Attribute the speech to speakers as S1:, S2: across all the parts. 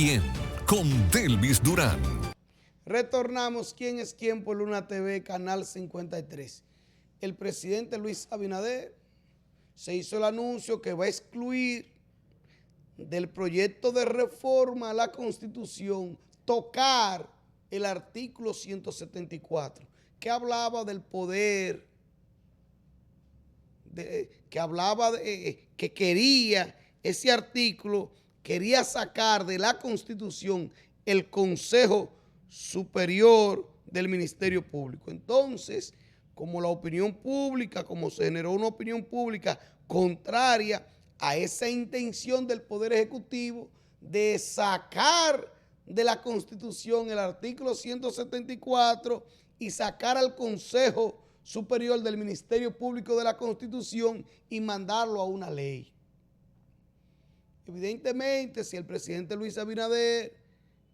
S1: ¿Quién? Con Delvis Durán.
S2: Retornamos. ¿Quién es quién? Por Luna TV, Canal 53. El presidente Luis Abinader se hizo el anuncio que va a excluir del proyecto de reforma a la Constitución tocar el artículo 174, que hablaba del poder, que quería, ese artículo quería sacar de la Constitución el Consejo Superior del Ministerio Público. Entonces, como la opinión pública, como se generó una opinión pública contraria a esa intención del Poder Ejecutivo de sacar de la Constitución el artículo 174 y sacar al Consejo Superior del Ministerio Público de la Constitución y mandarlo a una ley. Evidentemente, si el presidente Luis Abinader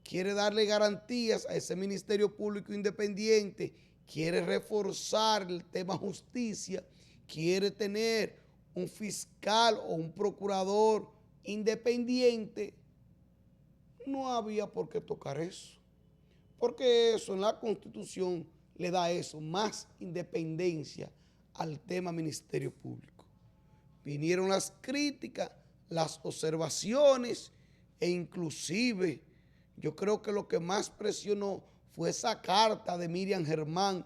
S2: quiere darle garantías a ese Ministerio Público Independiente, quiere reforzar el tema justicia, quiere tener un fiscal o un procurador independiente, no había por qué tocar eso, porque eso en la Constitución le da eso, más independencia al tema Ministerio Público. Vinieron las críticas, las observaciones e inclusive yo creo que lo que más presionó fue esa carta de Miriam Germán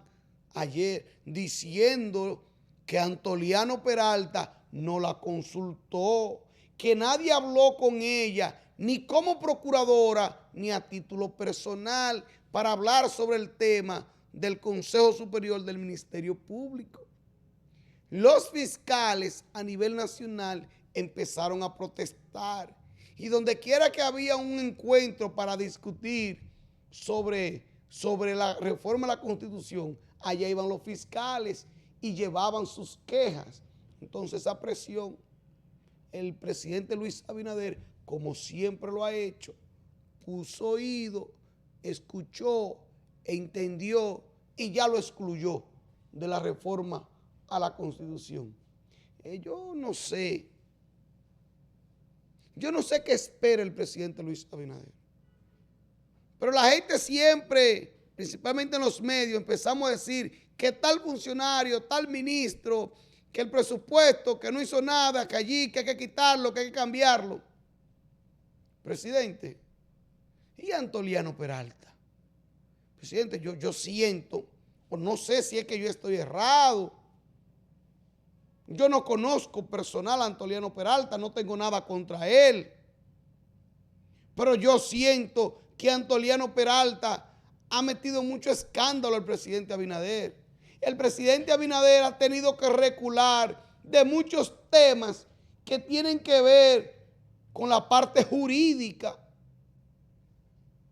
S2: ayer diciendo que Antoliano Peralta no la consultó, que nadie habló con ella, ni como procuradora, ni a título personal, para hablar sobre el tema del Consejo Superior del Ministerio Público. Los fiscales a nivel nacional empezaron a protestar y donde quiera que había un encuentro para discutir sobre la reforma a la Constitución, allá iban los fiscales y llevaban sus quejas. Entonces esa presión, el presidente Luis Abinader, como siempre lo ha hecho, puso oído, escuchó, entendió y ya lo excluyó de la reforma a la Constitución. Yo no sé qué espera el presidente Luis Abinader. Pero la gente siempre, principalmente en los medios, empezamos a decir que tal funcionario, tal ministro, que el presupuesto, que no hizo nada, que allí, que hay que quitarlo, que hay que cambiarlo. Presidente, ¿y Antoliano Peralta? Presidente, yo siento, o no sé si es que yo estoy errado. Yo no conozco personal a Antoliano Peralta, no tengo nada contra él. Pero yo siento que Antoliano Peralta ha metido mucho escándalo al presidente Abinader. El presidente Abinader ha tenido que recular de muchos temas que tienen que ver con la parte jurídica.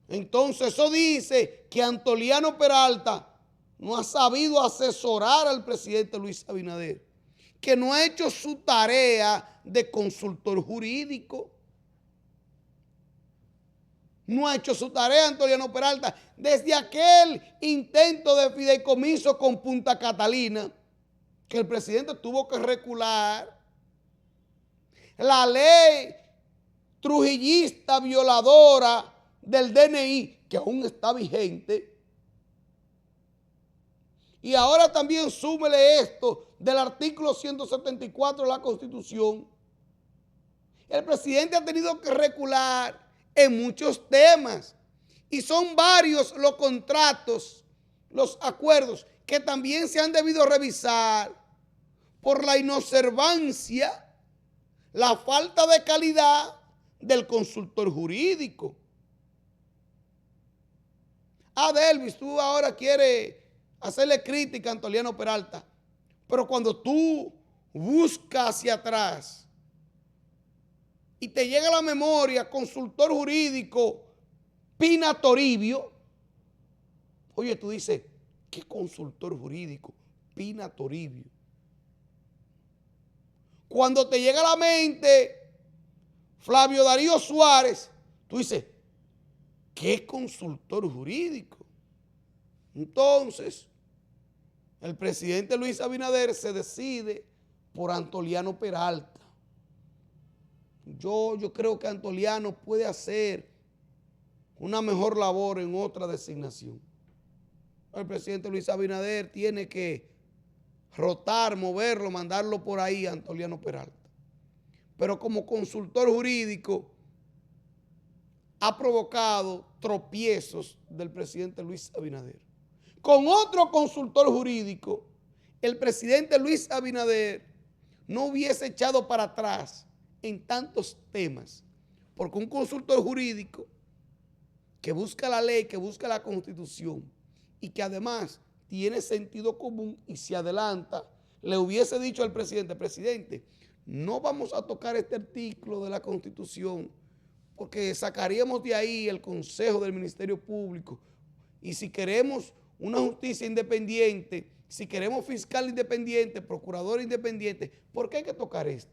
S2: Entonces eso dice que Antoliano Peralta no ha sabido asesorar al presidente Luis Abinader, que no ha hecho su tarea de consultor jurídico. No ha hecho su tarea Antoliano Peralta desde aquel intento de fideicomiso con Punta Catalina, que el presidente tuvo que recular. La ley trujillista violadora del DNI, que aún está vigente. Y ahora también súmele esto del artículo 174 de la Constitución. El presidente ha tenido que recular en muchos temas y son varios los contratos, los acuerdos que también se han debido revisar por la inobservancia, la falta de calidad del consultor jurídico. Delvis, tú ahora quieres hacerle crítica a Antoliano Peralta, pero cuando tú buscas hacia atrás y te llega a la memoria consultor jurídico Pina Toribio, oye, tú dices, ¿qué consultor jurídico? Pina Toribio. Cuando te llega a la mente Flavio Darío Suárez, tú dices, ¿qué consultor jurídico? Entonces, el presidente Luis Abinader se decide por Antoliano Peralta. Yo creo que Antoliano puede hacer una mejor labor en otra designación. El presidente Luis Abinader tiene que rotar, moverlo, mandarlo por ahí a Antoliano Peralta. Pero como consultor jurídico ha provocado tropiezos del presidente Luis Abinader. Con otro consultor jurídico, el presidente Luis Abinader no hubiese echado para atrás en tantos temas, porque un consultor jurídico que busca la ley, que busca la Constitución y que además tiene sentido común y se adelanta, le hubiese dicho al presidente, presidente, no vamos a tocar este artículo de la Constitución porque sacaríamos de ahí el Consejo del Ministerio Público y si queremos una justicia independiente, si queremos fiscal independiente, procurador independiente, ¿por qué hay que tocar esto?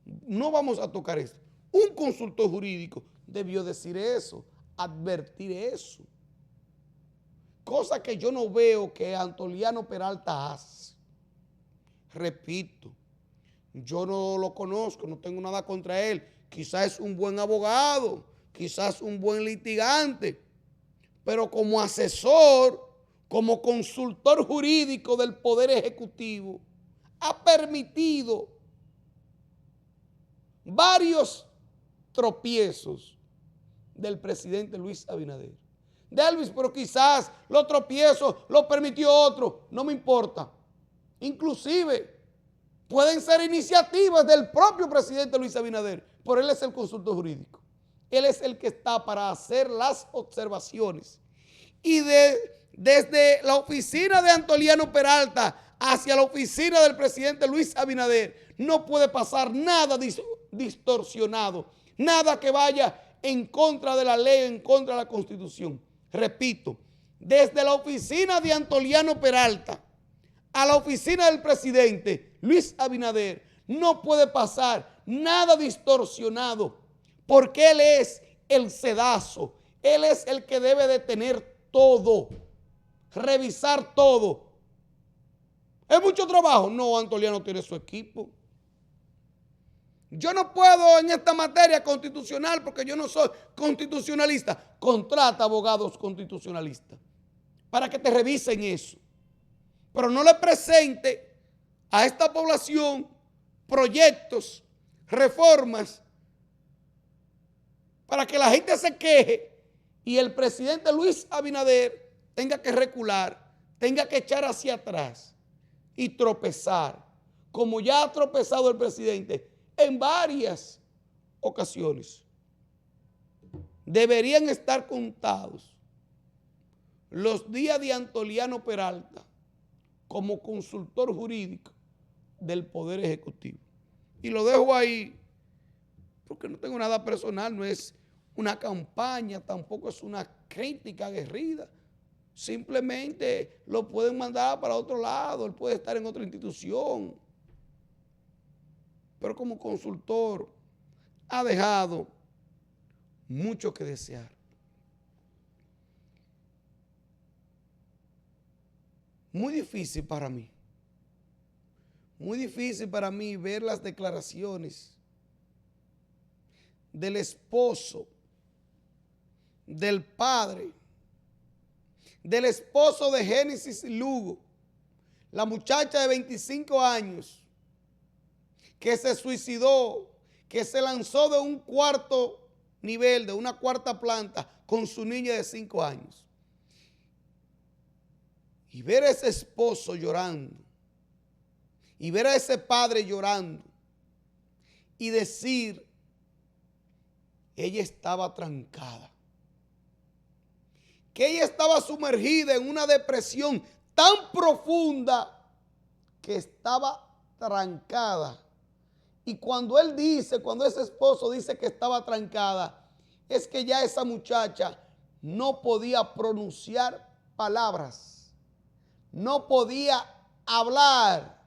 S2: No vamos a tocar esto. Un consultor jurídico debió decir eso, advertir eso. Cosa que yo no veo que Antoliano Peralta hace. Repito, yo no lo conozco, no tengo nada contra él. Quizás es un buen abogado, quizás un buen litigante, pero como asesor, como consultor jurídico del Poder Ejecutivo, ha permitido varios tropiezos del presidente Luis Abinader. Delvis, pero quizás los tropiezos los permitió otro, no me importa. Inclusive pueden ser iniciativas del propio presidente Luis Abinader, pero él es el consultor jurídico. Él es el que está para hacer las observaciones. Y desde la oficina de Antoliano Peralta hacia la oficina del presidente Luis Abinader no puede pasar nada distorsionado, nada que vaya en contra de la ley, en contra de la Constitución. Repito, desde la oficina de Antoliano Peralta a la oficina del presidente Luis Abinader no puede pasar nada distorsionado porque él es el sedazo, él es el que debe de tener todo, revisar todo. ¿Es mucho trabajo? No, Antoliano tiene su equipo. Yo no puedo en esta materia constitucional porque yo no soy constitucionalista. Contrata abogados constitucionalistas para que te revisen eso. Pero no le presente a esta población proyectos, reformas, para que la gente se queje y el presidente Luis Abinader tenga que recular, tenga que echar hacia atrás y tropezar, como ya ha tropezado el presidente en varias ocasiones. Deberían estar contados los días de Antoliano Peralta como consultor jurídico del Poder Ejecutivo. Y lo dejo ahí porque no tengo nada personal, no es una campaña, tampoco es una crítica aguerrida. Simplemente lo pueden mandar para otro lado, él puede estar en otra institución. Pero como consultor ha dejado mucho que desear. Muy difícil para mí ver las declaraciones del esposo, del padre, del esposo de Génesis Lugo, la muchacha de 25 años, que se suicidó, que se lanzó de un cuarto nivel, de una cuarta planta, con su niña de 5 años. Y ver a ese esposo llorando, y ver a ese padre llorando, y decir, ella estaba trancada, que ella estaba sumergida en una depresión tan profunda que estaba trancada. Y cuando él dice, cuando ese esposo dice que estaba trancada, es que ya esa muchacha no podía pronunciar palabras, no podía hablar,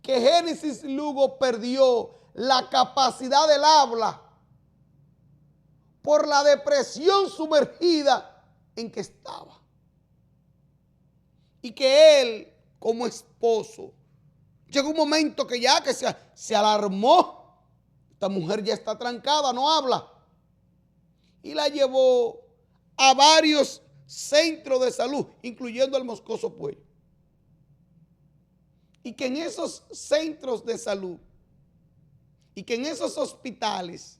S2: que Génesis Lugo perdió la capacidad del habla por la depresión sumergida en que estaba. Y que él, como esposo, llegó un momento que ya que se alarmó. Esta mujer ya está trancada, no habla. Y la llevó a varios centros de salud, incluyendo el Moscoso Puello. Y que en esos centros de salud y que en esos hospitales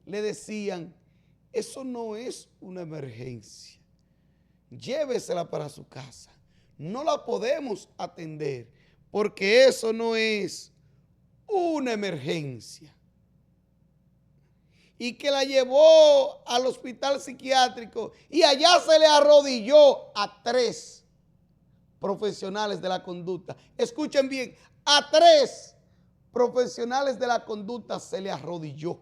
S2: le decían, eso no es una emergencia, llévesela para su casa, no la podemos atender porque eso no es una emergencia. Y que la llevó al hospital psiquiátrico y allá se le arrodilló a 3 profesionales de la conducta. Escuchen bien, a 3 profesionales de la conducta se le arrodilló.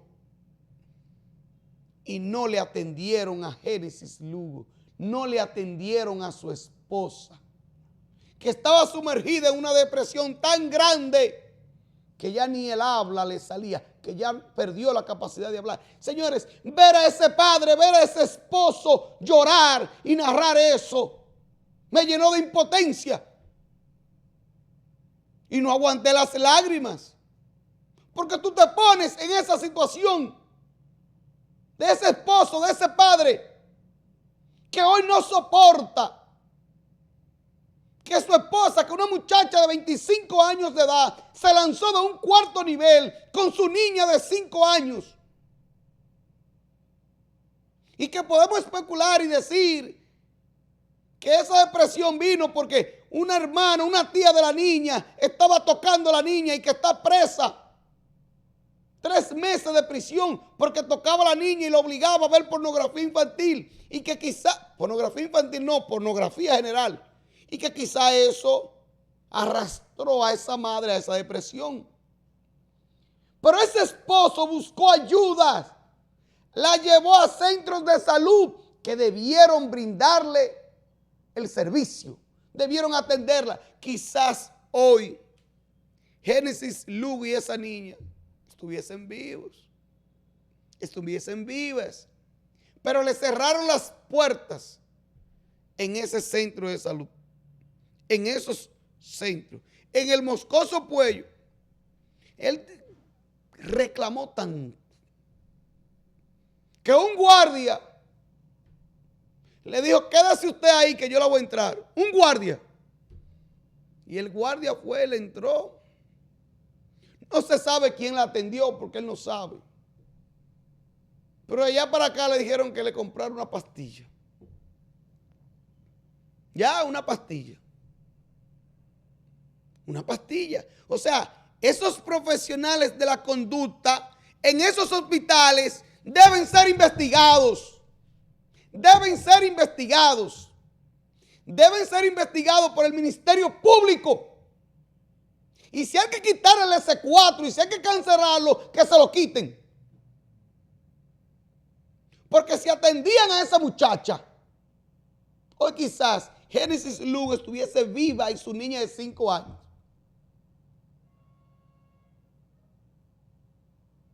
S2: Y no le atendieron a Génesis Lugo, no le atendieron a su esposa, que estaba sumergida en una depresión tan grande que ya ni el habla le salía, que ya perdió la capacidad de hablar. Señores, ver a ese padre, ver a ese esposo llorar y narrar eso, me llenó de impotencia. Y no aguanté las lágrimas, porque tú te pones en esa situación de ese esposo, de ese padre, que hoy no soporta que su esposa, que una muchacha de 25 años de edad, se lanzó de un 4º nivel con su niña de 5 años. Y que podemos especular y decir que esa depresión vino porque una hermana, una tía de la niña, estaba tocando a la niña y que está presa. 3 meses de prisión porque tocaba a la niña y la obligaba a ver pornografía infantil. Y que quizá, pornografía infantil no, pornografía general. Y que quizá eso arrastró a esa madre a esa depresión. Pero ese esposo buscó ayuda, la llevó a centros de salud que debieron brindarle el servicio, debieron atenderla. Quizás hoy Génesis Lugo y esa niña estuviesen vivas, pero le cerraron las puertas en ese centro de salud, en esos centros. En el Moscoso Puello, él reclamó tanto que un guardia le dijo, quédese usted ahí que yo la voy a entrar. Un guardia. Y el guardia fue, él entró. No se sabe quién la atendió porque él no sabe. Pero allá para acá le dijeron que le compraron una pastilla. Ya, una pastilla. Una pastilla. O sea, esos profesionales de la conducta en esos hospitales deben ser investigados. Deben ser investigados. Deben ser investigados por el Ministerio Público. Y si hay que quitar el S4 y si hay que cancelarlo, que se lo quiten. Porque si atendían a esa muchacha, hoy quizás Génesis Lugo estuviese viva y su niña de 5 años.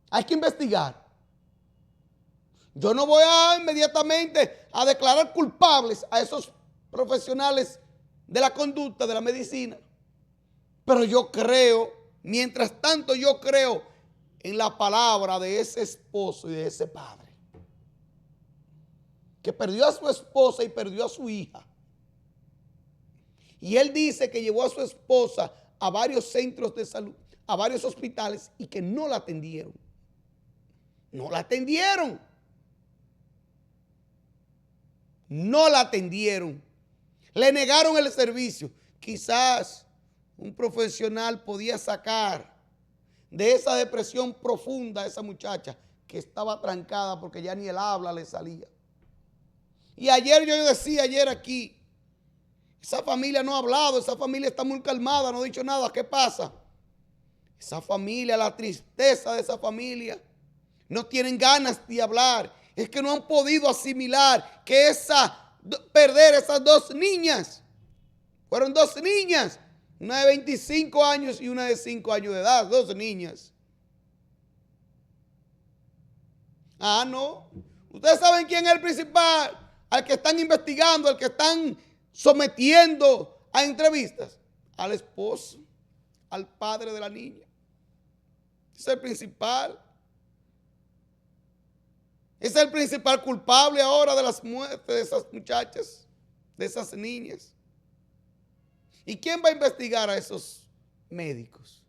S2: Hay que investigar. Yo no voy a inmediatamente a declarar culpables a esos profesionales de la conducta, de la medicina. Pero yo creo, mientras tanto yo creo en la palabra de ese esposo y de ese padre, que perdió a su esposa y perdió a su hija. Y él dice que llevó a su esposa a varios centros de salud, a varios hospitales y que no la atendieron. No la atendieron. No la atendieron. Le negaron el servicio. Quizás un profesional podía sacar de esa depresión profunda a esa muchacha que estaba trancada porque ya ni el habla le salía. Y ayer yo decía, aquí, esa familia no ha hablado, esa familia está muy calmada, no ha dicho nada. ¿Qué pasa? Esa familia, la tristeza de esa familia, no tienen ganas de hablar. Es que no han podido asimilar que perder esas 2 niñas, fueron 2 niñas, una de 25 años y una de 5 años de edad, 2 niñas. Ah, no. Ustedes saben quién es el principal, al que están investigando, al que están sometiendo a entrevistas, al esposo, al padre de la niña. Es el principal. Es el principal culpable ahora de las muertes de esas muchachas, de esas niñas. ¿Y quién va a investigar a esos médicos?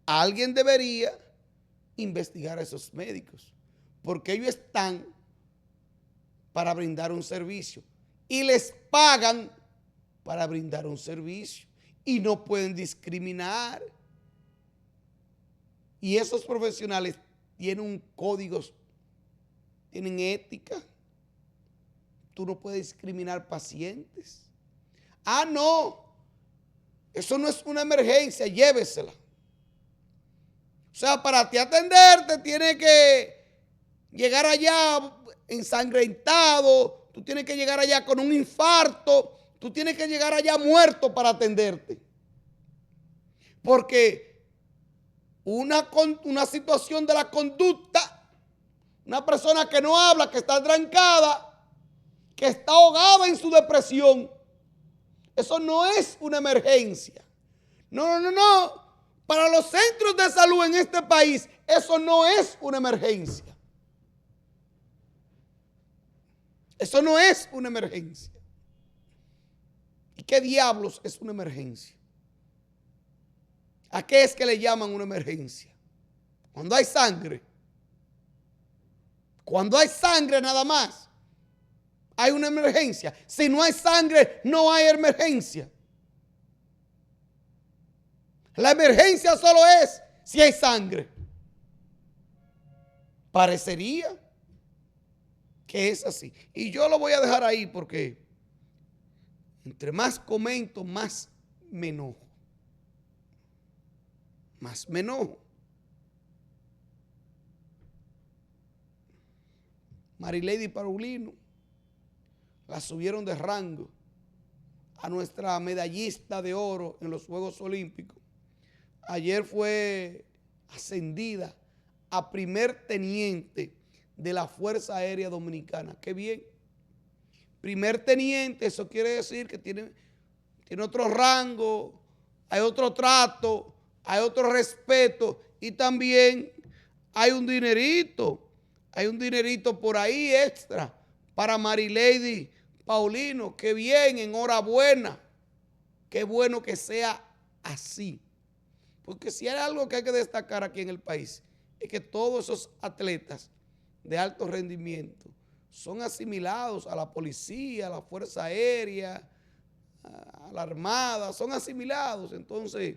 S2: Alguien debería investigar a esos médicos, porque ellos están para brindar un servicio y les pagan para brindar un servicio y no pueden discriminar. Y esos profesionales tienen un código, tienen ética. Tú no puedes discriminar pacientes. Ah, no, eso no es una emergencia, llévesela. O sea, para ti atenderte tienes que llegar allá ensangrentado, tú tienes que llegar allá con un infarto, tú tienes que llegar allá muerto para atenderte. Porque una situación de la conducta, una persona que no habla, que está trancada, que está ahogada en su depresión, eso no es una emergencia. No, no, no, no. Para los centros de salud en este país, eso no es una emergencia. Eso no es una emergencia. ¿Y qué diablos es una emergencia? ¿A qué es que le llaman una emergencia? Cuando hay sangre. Cuando hay sangre nada más, hay una emergencia. Si no hay sangre, no hay emergencia. La emergencia solo es si hay sangre. Parecería que es así. Y yo lo voy a dejar ahí porque entre más comento, más me enojo. Más me enojo. Marilady Paulino la subieron de rango a nuestra medallista de oro en los Juegos Olímpicos. Ayer fue ascendida a primer teniente de la Fuerza Aérea Dominicana. ¡Qué bien! Primer teniente, eso quiere decir que tiene otro rango, hay otro trato, hay otro respeto y también hay un dinerito por ahí extra para Marilady Paulino. ¡Qué bien! Enhorabuena. ¡Qué bueno que sea así! Porque si hay algo que hay que destacar aquí en el país, es que todos esos atletas de alto rendimiento son asimilados a la policía, a la Fuerza Aérea, a la Armada, son asimilados. Entonces,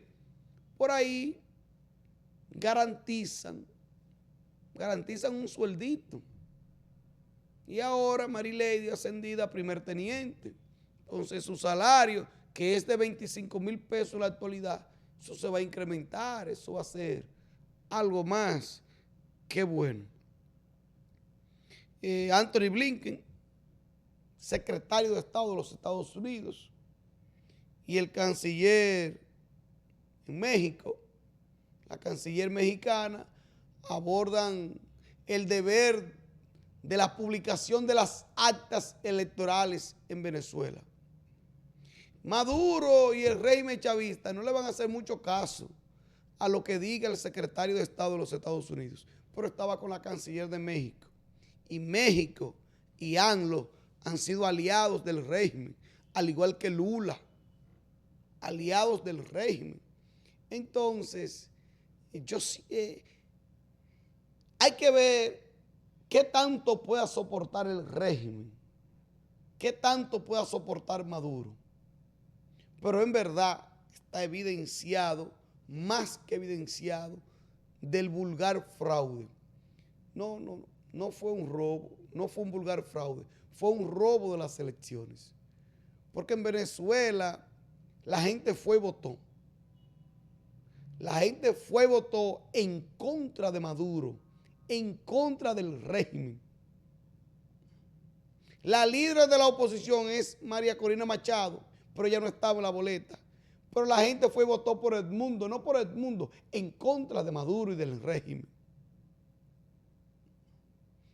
S2: por ahí garantizan un sueldito. Y ahora Marilady ascendida a primer teniente. Entonces, su salario, que es de 25,000 pesos en la actualidad, eso se va a incrementar, eso va a ser algo más que bueno. Anthony Blinken, secretario de Estado de los Estados Unidos, y el canciller en México, la canciller mexicana, abordan el deber de la publicación de las actas electorales en Venezuela. Maduro y el régimen chavista no le van a hacer mucho caso a lo que diga el secretario de Estado de los Estados Unidos, pero estaba con la canciller de México. Y México y AMLO han sido aliados del régimen, al igual que Lula, aliados del régimen. Entonces, hay que ver qué tanto pueda soportar el régimen, qué tanto pueda soportar Maduro. Pero en verdad está evidenciado, más que evidenciado, del vulgar fraude. No fue un robo, no fue un vulgar fraude, fue un robo de las elecciones. Porque en Venezuela la gente fue y votó. La gente fue y votó en contra de Maduro, en contra del régimen. La líder de la oposición es María Corina Machado, pero ella no estaba en la boleta. Pero la gente fue y votó por Edmundo, no por Edmundo, en contra de Maduro y del régimen.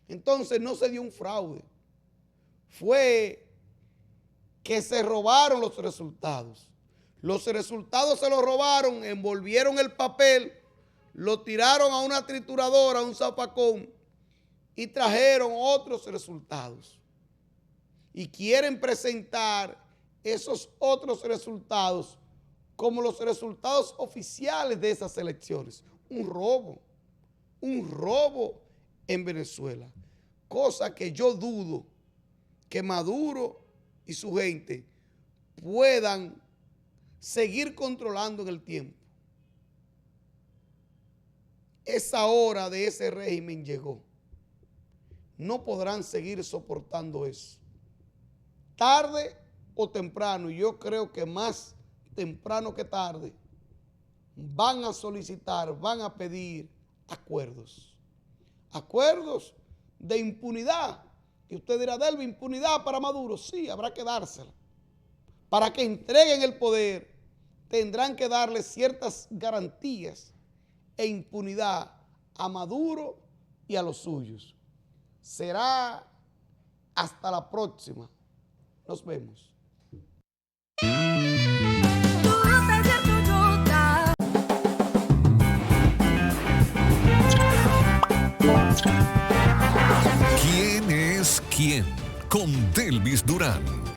S2: Entonces no se dio un fraude. Fue que se robaron los resultados. Los resultados se los robaron, envolvieron el papel, lo tiraron a una trituradora, a un zapacón, y trajeron otros resultados. Y quieren presentar esos otros resultados como los resultados oficiales de esas elecciones. Un robo en Venezuela. Cosa que yo dudo que Maduro y su gente puedan seguir controlando en el tiempo. Esa hora de ese régimen llegó. No podrán seguir soportando eso. Tarde o temprano, y yo creo que más temprano que tarde, van a solicitar, van a pedir acuerdos. Acuerdos de impunidad. Y usted dirá, Delvin, impunidad para Maduro. Sí, habrá que dársela. Para que entreguen el poder, tendrán que darle ciertas garantías e impunidad a Maduro y a los suyos. Será hasta la próxima. Nos vemos.
S1: ¿Quién es quién? Con Delvis Durán.